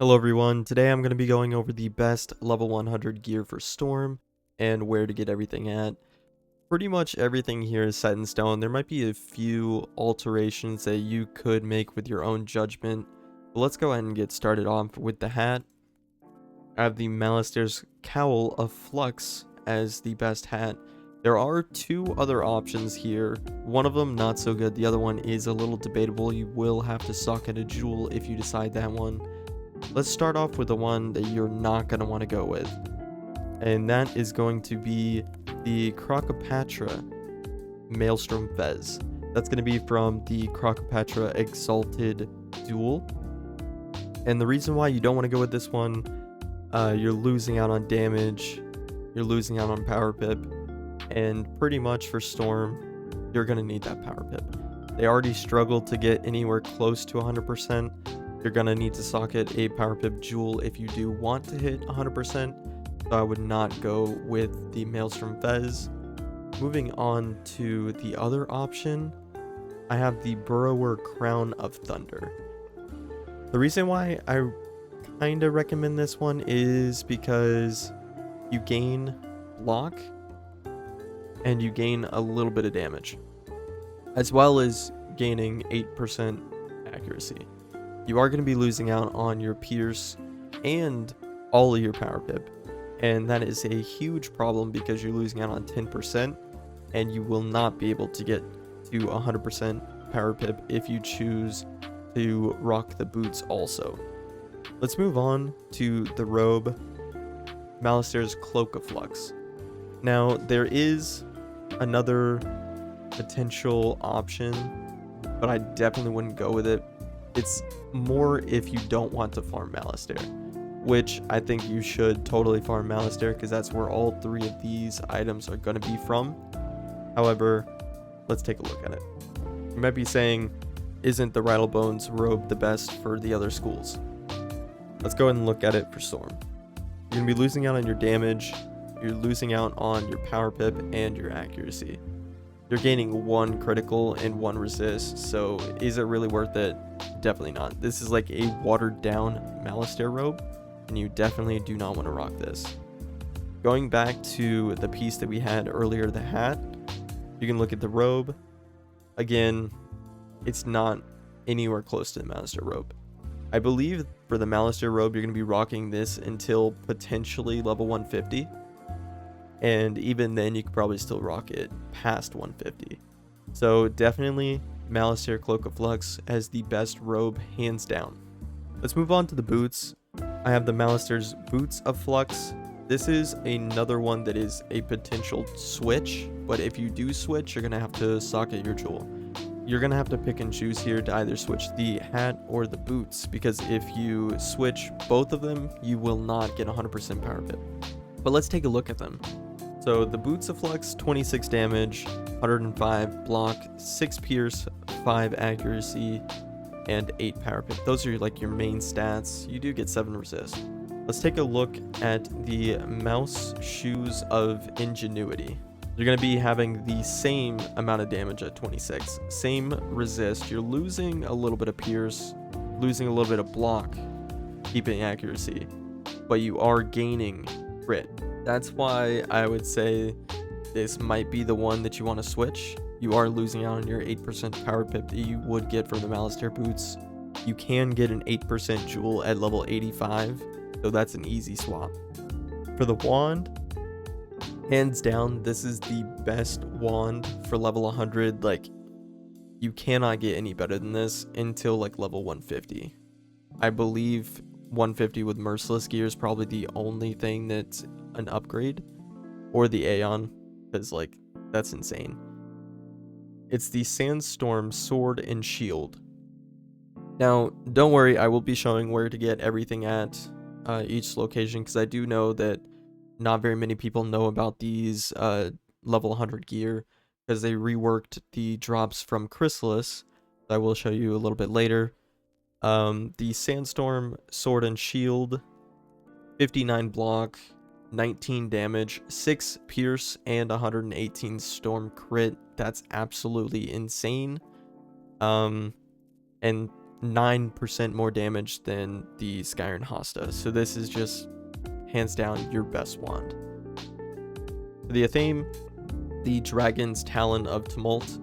Hello everyone, today I'm going to be going over the best level 100 gear for Storm and where to get everything at. Pretty much everything here is set in stone. There might be a few alterations that you could make with your own judgment, but let's go ahead and get started off with the hat. I have the Malister's Cowl of Flux as the best hat. There are two other options here, one of them not so good, the other one is a little debatable. You will have to socket a jewel if you decide that one. Let's start off with the one that you're not going to want to go with. And that is going to be the Crocopatra Maelstrom Fez. That's going to be from the Crocopatra Exalted Duel. And the reason why you don't want to go with this one, you're losing out on damage, you're losing out on power pip, and pretty much for Storm, you're going to need that power pip. They already struggled to get anywhere close to 100%. You're going to need to socket a power pip jewel if you do want to hit 100%, so I would not go with the Maelstrom Fez. Moving on to the other option, I have the Burrower Crown of Thunder. The reason why I kind of recommend this one is because you gain block and you gain a little bit of damage, as well as gaining 8% accuracy. You are going to be losing out on your Pierce and all of your power pip, and that is a huge problem because you're losing out on 10% and you will not be able to get to 100% power pip if you choose to rock the boots also. Let's move on to the robe, Malister's Cloak of Flux. Now there is another potential option, but I definitely wouldn't go with it. It's more if you don't want to farm Malister, which I think you should totally farm Malister because that's where all three of these items are going to be from. However, let's take a look at it. You might be saying, isn't the Rattlebones robe the best for the other schools? Let's go ahead and look at it for Storm. You're going to be losing out on your damage, you're losing out on your power pip and your accuracy. You're gaining one critical and one resist, so is it really worth it? Definitely not. This is like a watered down Malister robe, and you definitely do not want to rock this. Going back to the piece that we had earlier, the hat, you can look at the robe. Again, it's not anywhere close to the Malister robe. I believe for the Malister robe, you're going to be rocking this until potentially level 150. And even then, you could probably still rock it past 150. So definitely Malister Cloak of Flux as the best robe, hands down. Let's move on to the boots. I have the Malister's Boots of Flux. This is another one that is a potential switch, but if you do switch, you're going to have to socket your jewel. You're going to have to pick and choose here to either switch the hat or the boots, because if you switch both of them, you will not get 100% power pip. But let's take a look at them. So the Boots of Flux, 26 damage, 105 block, 6 pierce, 5 accuracy, and 8 power pip. Those are like your main stats. You do get 7 resist. Let's take a look at the Mouse Shoes of Ingenuity. You're going to be having the same amount of damage at 26, same resist. You're losing a little bit of pierce, losing a little bit of block, keeping accuracy, but you are gaining crit. That's why I would say this might be the one that you want to switch. You are losing out on your 8% power pip that you would get from the Malister boots. You can get an 8% jewel at level 85, so that's an easy swap. For the wand, hands down, this is the best wand for level 100. Like, you cannot get any better than this until like level 150. I believe 150 with Merciless Gear is probably the only thing that's an upgrade, or the Aeon, because like that's insane. It's the Sandstorm Sword and Shield. Now don't worry, I will be showing where to get everything at each location, because I do know that not very many people know about these level 100 gear, because they reworked the drops from Chrysalis. I will show you a little bit later. The Sandstorm Sword and Shield, 59 block, 19 damage, 6 pierce, and 118 storm crit. That's absolutely insane. And 9% more damage than the Skyrim Hasta. So this is just hands down your best wand. For the athame, the Dragon's Talon of Tumult,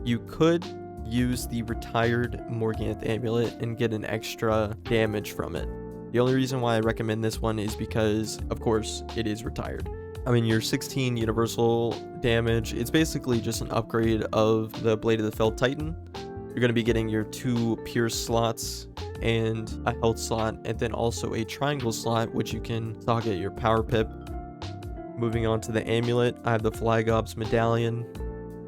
you could use the retired Morganth Amulet and get an extra damage from it. The only reason why I recommend this one is because, of course, it is retired. I mean, your 16 universal damage, it's basically just an upgrade of the Blade of the Felled Titan. You're going to be getting your 2 pierce slots and a health slot, and then also a triangle slot, which you can socket your power pip. Moving on to the amulet, I have the Flygob's Medallion,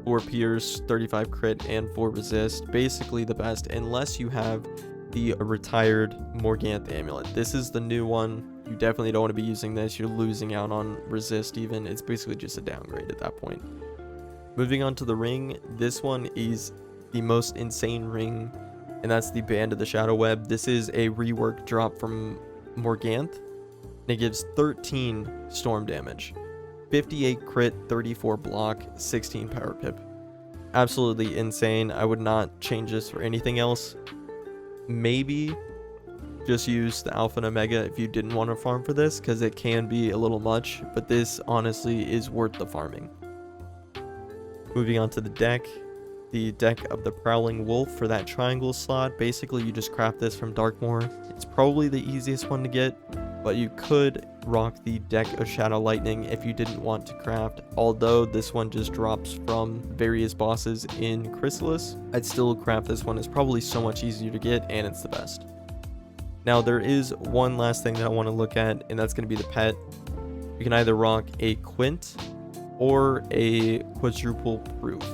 4 pierce, 35 crit, and 4 resist. Basically the best, unless you have the retired Morganth Amulet. This is the new one. You definitely don't want to be using this. You're losing out on resist even. It's basically just a downgrade at that point. Moving on to the ring, this one is the most insane ring, and that's the Band of the Shadow Web. This is a rework drop from Morganth, and it gives 13 storm damage, 58 crit, 34 block, 16 power pip. Absolutely insane. I would not change this for anything else. Maybe just use the Alpha and Omega if you didn't want to farm for this, because it can be a little much, but this honestly is worth the farming. Moving on to the deck of the Prowling Wolf for that triangle slot. Basically you just craft this from Darkmoor. It's probably the easiest one to get, but you could rock the deck of Shadow Lightning if you didn't want to craft. Although this one just drops from various bosses in Chrysalis, I'd still craft this one. It's probably so much easier to get, and it's the best. Now there is one last thing that I want to look at, and that's going to be the pet. You can either rock a Quint or a Quadruple Proof.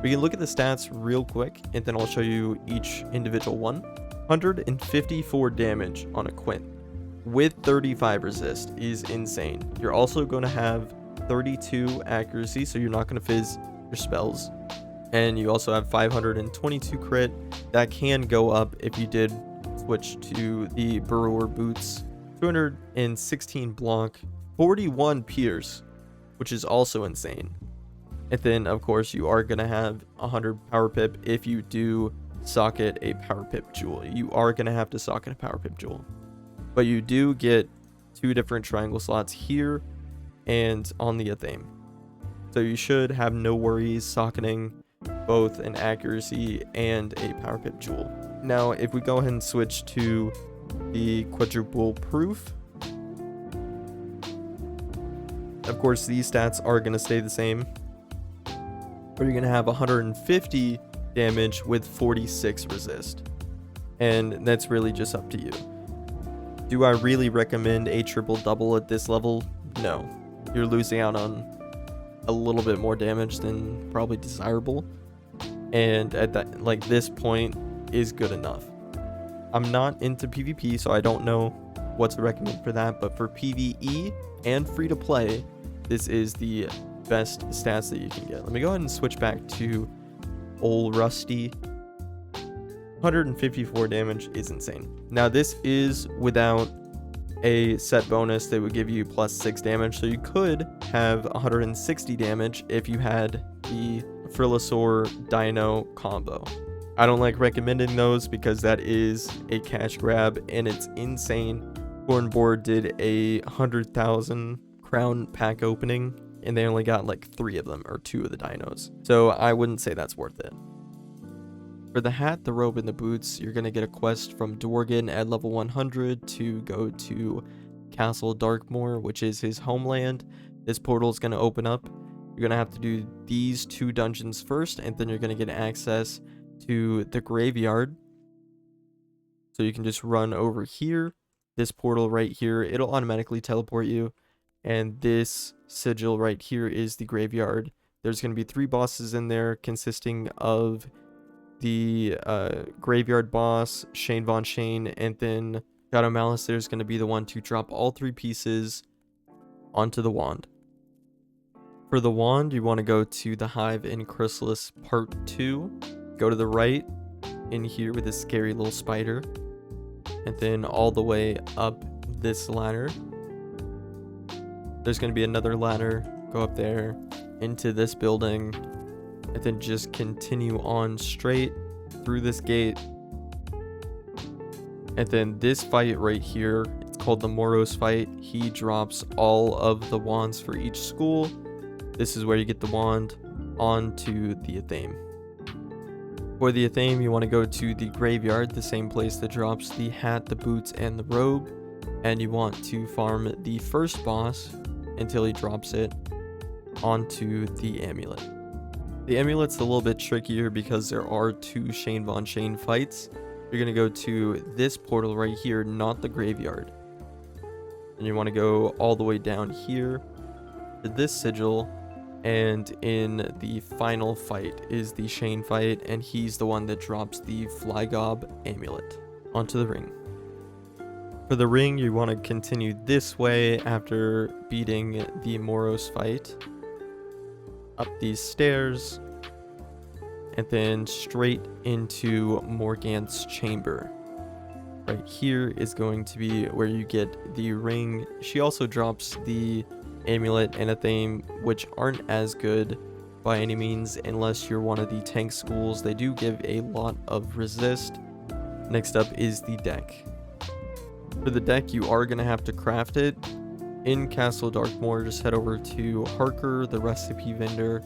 We can look at the stats real quick, and then I'll show you each individual one. 154 damage on a Quint with 35 resist is insane. You're also going to have 32 accuracy, so you're not going to fizz your spells. And you also have 522 crit. That can go up if you did switch to the Burrower Boots. 216 block, 41 pierce, which is also insane. And then, of course, you are going to have 100 power pip if you do socket a power pip jewel. You are going to have to socket a power pip jewel. But you do get 2 different triangle slots here and on the athame. So you should have no worries socketing both an accuracy and a power pip jewel. Now, if we go ahead and switch to the Quadruple Proof, of course, these stats are going to stay the same. But you're going to have 150 damage with 46 resist. And that's really just up to you. Do I really recommend a triple double at this level? No. You're losing out on a little bit more damage than probably desirable. And at that, like, this point is good enough. I'm not into PvP, so I don't know what to recommend for that. But for PvE and free to play, this is the best stats that you can get. Let me go ahead and switch back to Old Rusty. 154 damage is insane. Now this is without a set bonus that would give you plus 6 damage, so you could have 160 damage if you had the Frillasaur Dino combo. I don't like recommending those because that is a cash grab and it's insane. Cornboard did a 100,000 crown pack opening and they only got like 3 of them, or 2 of the dinos. So I wouldn't say that's worth it. For the hat, the robe, and the boots, you're going to get a quest from Dorgan at level 100 to go to Castle Darkmoor, which is his homeland. This portal is going to open up. You're going to have to do these 2 dungeons first, and then you're going to get access to the graveyard. So you can just run over here, this portal right here. It'll automatically teleport you. And this sigil right here is the graveyard. There's going to be 3 bosses in there consisting of the graveyard boss, Shane Von Shane, and then Shadow Malice. There's going to be the one to drop all 3 pieces onto the wand. For the wand, you want to go to the Hive in Chrysalis Part 2. Go to the right in here with this scary little spider. And then all the way up this ladder. There's going to be another ladder. Go up there into this building. And then just continue on straight through this gate And then this fight right here, it's called the Moros fight. He drops all of the wands for each school. This is where you get the wand onto the athame. For the athame, you want to go to the graveyard, the same place that drops the hat, the boots, and the robe. And you want to farm the first boss until he drops it onto the amulet. The amulet's a little bit trickier because there are 2 Shane Von Shane fights. You're going to go to this portal right here, not the graveyard. And you want to go all the way down here to this sigil. And in the final fight is the Shane fight, and he's the one that drops the Flygob amulet onto the ring. For the ring, you want to continue this way after beating the Moros fight. Up these stairs. And then straight into Morganth's chamber. Right here is going to be where you get the ring. She also drops the amulet and athame, which aren't as good by any means unless you're one of the tank schools. They do give a lot of resist. Next up is the deck. For the deck, you are going to have to craft it. In Castle Darkmoor, just head over to Harker, the recipe vendor.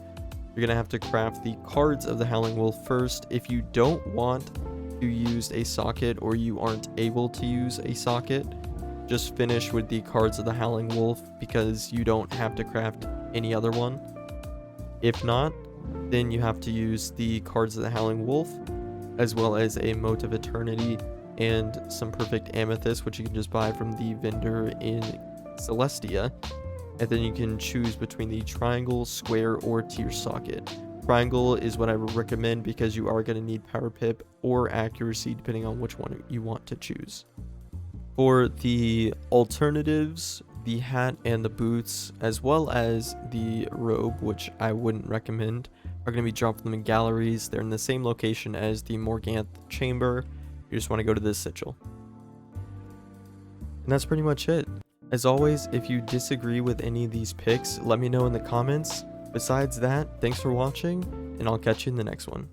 You're going to have to craft the cards of the Howling Wolf first. If you don't want to use a socket or you aren't able to use a socket, just finish with the cards of the Howling Wolf because you don't have to craft any other one. If not, then you have to use the cards of the Howling Wolf as well as a Mote of Eternity and some Perfect Amethyst, which you can just buy from the vendor in Celestia. And then you can choose between the triangle, square, or tier socket. Triangle is what I would recommend because you are going to need power pip or accuracy depending on which one you want to choose. For the alternatives, the hat and the boots, as well as the robe, which I wouldn't recommend, are going to be dropped from the galleries. They're in the same location as the Morganth chamber. You just want to go to this sigil. And that's pretty much it. As always, if you disagree with any of these picks, let me know in the comments. Besides that, thanks for watching, and I'll catch you in the next one.